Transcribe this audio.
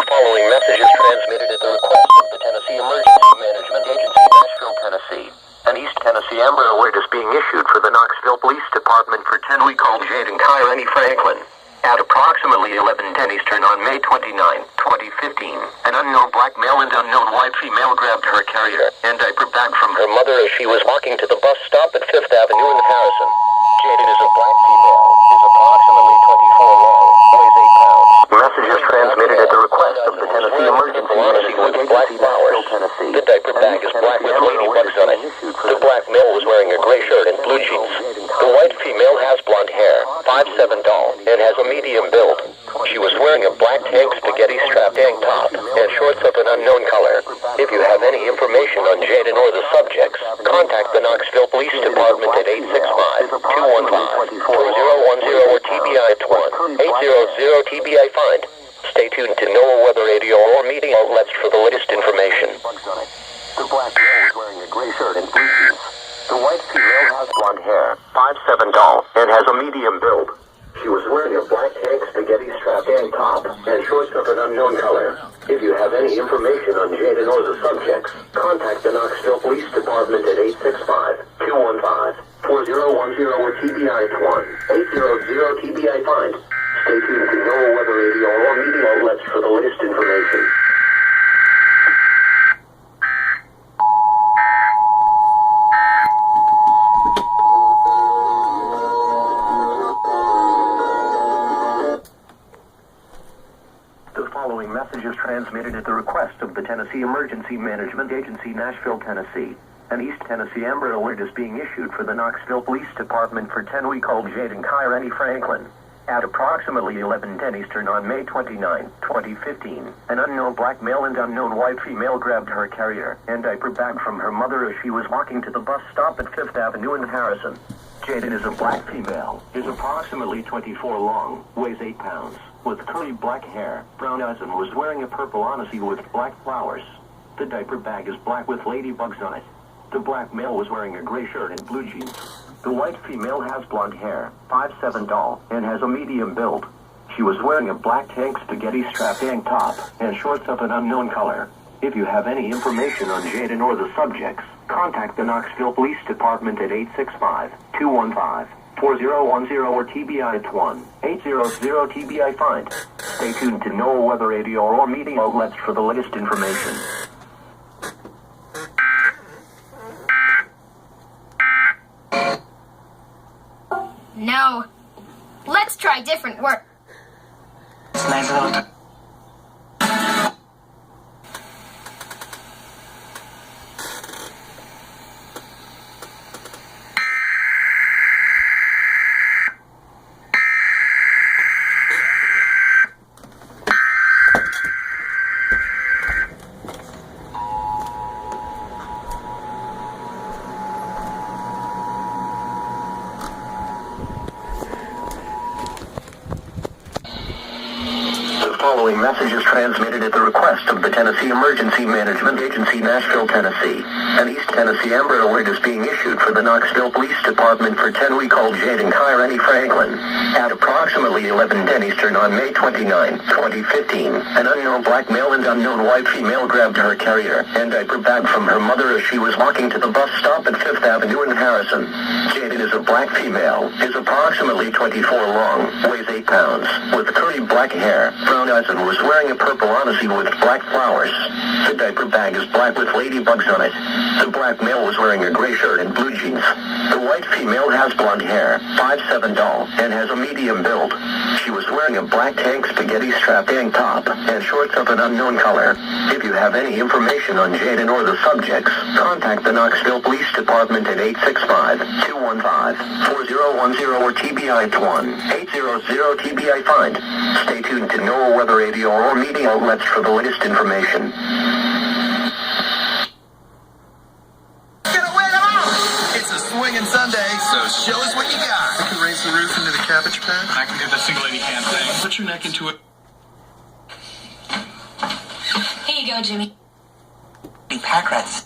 following message is transmitted at the request of the Tennessee Emergency Management Agency, Nashville, Tennessee. An East Tennessee Amber Alert is being issued for the Knoxville Police Department for 10-week-old Jade and Kyrene Franklin. At approximately 11:10 Eastern on May 29, 2015, an unknown black male and unknown white female grabbed her carrier and diaper bag from her mother as she was walking to the bus stop at 5th Avenue in Harrison. Jaden is a black female, is approximately 24 long, weighs 8 pounds. Message is transmitted at the request of the Tennessee Emergency Management Agency, Nashville, Tennessee. The diaper bag is black with ladybugs on it. The black male was wearing a gray shirt and blue jeans. The white female has blonde hair, 5'7" tall, and has a medium build. She was wearing a black tank spaghetti strap tank top and shorts of an unknown color. If you have any information on Jaden or the subjects, contact the Knoxville Police Department at 865-215-4010 or TBI at 1-800-TBI find. Stay tuned to NOAA Weather Radio or media outlets for the latest information. The black male was wearing a gray shirt and blue jeans. The white female has blonde hair, 5'7" tall, and has a medium build. She was wearing a black tank spaghetti strap tank top and shorts of an unknown color. If you have any information on Jaden or the subjects, contact the Knoxville Police Department at 865-215-4010 or TBI at 1-800-TBI find. Stay tuned to NOAA Weather Radio or media outlets for the latest information. The following message is transmitted at the request of the Tennessee Emergency Management Agency, Nashville, Tennessee. An East Tennessee Amber Alert is being issued for the Knoxville Police Department for 10-week-old Jade and Kyrene Franklin. At approximately 11:10 Eastern on May 29, 2015, an unknown black male and unknown white female grabbed her carrier and diaper bag from her mother as she was walking to the bus stop at 5th Avenue in Harrison. Jaden is a black female, is approximately 24 long, weighs 8 pounds, with curly black hair, brown eyes, and was wearing a purple onesie with black flowers. The diaper bag is black with ladybugs on it. The black male was wearing a gray shirt and blue jeans. The white female has blonde hair, 5'7" tall, and has a medium build. She was wearing a black tank spaghetti strap tank top and shorts of an unknown color. If you have any information on Jaden or the subjects, contact the Knoxville Police Department at 865-215-4010 or TBI at 1-800-TBI find. Stay tuned to NOAA Weather Radio or media outlets for the latest information. No. Let's try different work. The following message is transmitted at the request of the Tennessee Emergency Management Agency, Nashville, Tennessee. An East Tennessee Amber Alert is being issued for the Knoxville Police Department for 10-week-old Jade and Kyrene Franklin. At approximately 11:10 Eastern on May 29, 2015, an unknown black male and unknown white female grabbed her carrier and diaper bag from her mother as she was walking to the bus stop at 5th Avenue in Harrison. Jaden is a black female, is approximately 24 long, weighs 8 pounds, with curly black hair, brown eyes, and was wearing a purple onesie with black flowers. The diaper bag is black with ladybugs on it. The black male was wearing a gray shirt and blue jeans. The white female has blonde hair, 5'7" tall, and has a medium build. She was wearing a black tank spaghetti strap tank top and shorts of an unknown color. If you have any information on Jaden or the subjects, contact the Knoxville Police Department at 865-215-4010 or TBI at 1-800-TBI find. Stay tuned to NOAA Weather Radio or media outlets for the latest information. It's a swinging Sunday, so show us what you got. I can raise the roof into the cabbage patch. I can do the single lady hand thing. Put your neck into it. Here you go, Jimmy. Pack rats.